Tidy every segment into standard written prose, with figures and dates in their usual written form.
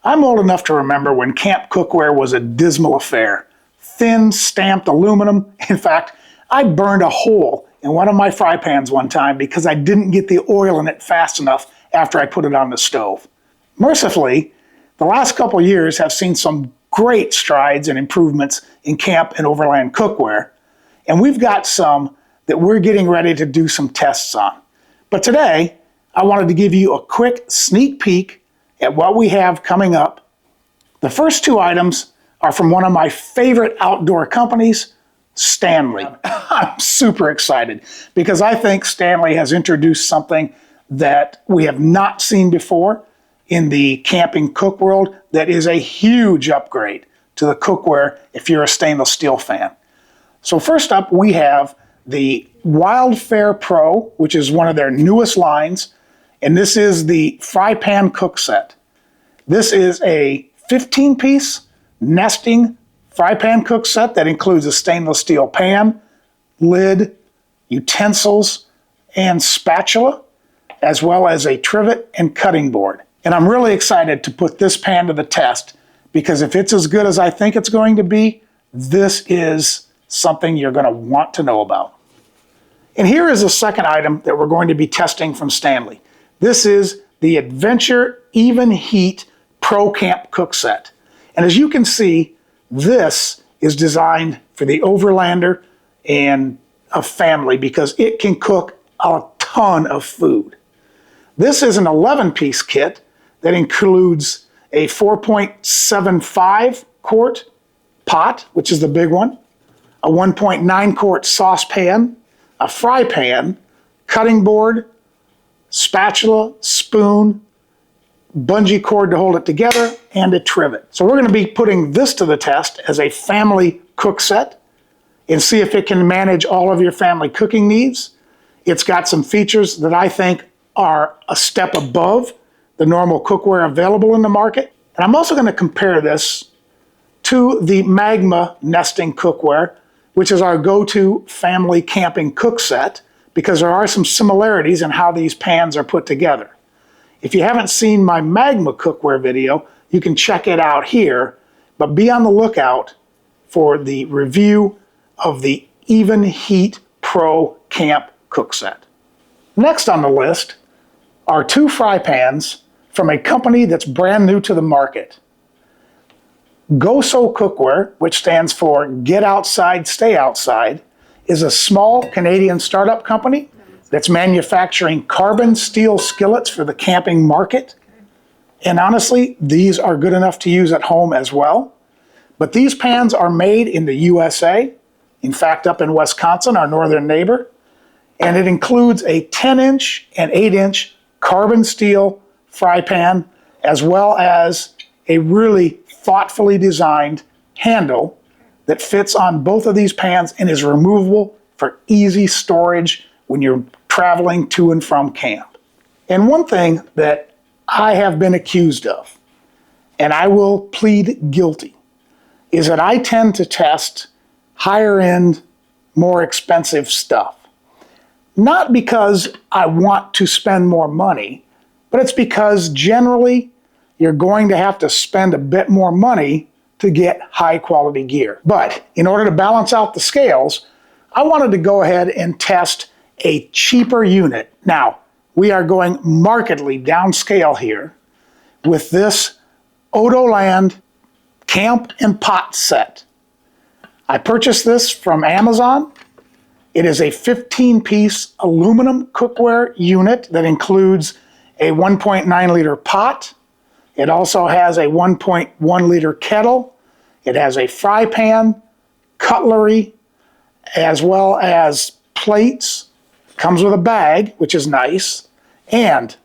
I'm old enough to remember when camp cookware was a dismal affair. Thin, stamped aluminum. In fact, I burned a hole in one of my fry pans one time because I didn't get the oil in it fast enough after I put it on the stove. Mercifully, the last couple years have seen some great strides and improvements in camp and overland cookware, and we've got some that we're getting ready to do some tests on. But today, I wanted to give you a quick sneak peek at what we have coming up. The first two items are from one of my favorite outdoor companies, Stanley. I'm super excited because I think Stanley has introduced something that we have not seen before in the camping cook world that is a huge upgrade to the cookware if you're a stainless steel fan. So first up, we have the Wildfare Pro, which is one of their newest lines, and this is the fry pan cook set. This is a 15-piece nesting fry pan cook set that includes a stainless steel pan, lid, utensils, and spatula, as well as a trivet and cutting board. And I'm really excited to put this pan to the test because if it's as good as I think it's going to be, this is something you're going to want to know about. And here is a second item that we're going to be testing from Stanley. This is the Adventure Even Heat Pro Camp Cook Set. And as you can see, this is designed for the overlander and a family because it can cook a ton of food. This is an 11-piece kit that includes a 4.75 quart pot, which is the big one, a 1.9 quart saucepan, a fry pan, cutting board, spatula, spoon, bungee cord to hold it together, and a trivet. So we're going to be putting this to the test as a family cook set and see if it can manage all of your family cooking needs. It's got some features that I think are a step above the normal cookware available in the market. And I'm also going to compare this to the Magma nesting cookware, which is our go-to family camping cook set, because there are some similarities in how these pans are put together. If you haven't seen my Magma cookware video, you can check it out here, but be on the lookout for the review of the Even Heat Pro Camp Cook Set. Next on the list are two fry pans from a company that's brand new to the market. GOSO Cookware, which stands for Get Outside, Stay Outside, is a small Canadian startup company that's manufacturing carbon steel skillets for the camping market. And honestly, these are good enough to use at home as well. But these pans are made in the USA, in fact up in Wisconsin, our northern neighbor, and it includes a 10-inch and 8-inch carbon steel fry pan, as well as a really thoughtfully designed handle that fits on both of these pans and is removable for easy storage when you're traveling to and from camp. And one thing that I have been accused of, and I will plead guilty, is that I tend to test higher end, more expensive stuff. Not because I want to spend more money, but it's because generally you're going to have to spend a bit more money to get high quality gear. But in order to balance out the scales, I wanted to go ahead and test a cheaper unit. Now, we are going markedly downscale here with this Odoland camp and pot set. I purchased this from Amazon. It is a 15-piece aluminum cookware unit that includes a 1.9 liter pot. It also has a 1.1 liter kettle. It has a fry pan, cutlery, as well as plates. Comes with a bag, which is nice. And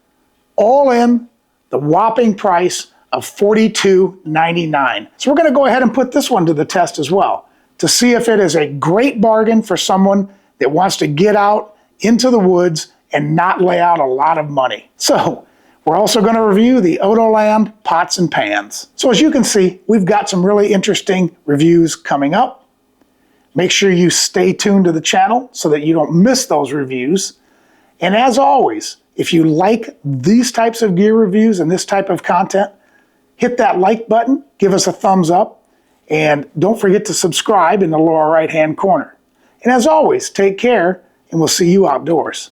all in, the whopping price of $42.99. So we're going to go ahead and put this one to the test as well to see if it is a great bargain for someone that wants to get out into the woods and not lay out a lot of money. So we're also going to review the Odoland pots and pans. So as you can see, we've got some really interesting reviews coming up. Make sure you stay tuned to the channel so that you don't miss those reviews. And as always, if you like these types of gear reviews and this type of content, hit that like button, give us a thumbs up, and don't forget to subscribe in the lower right-hand corner. And as always, take care, and we'll see you outdoors.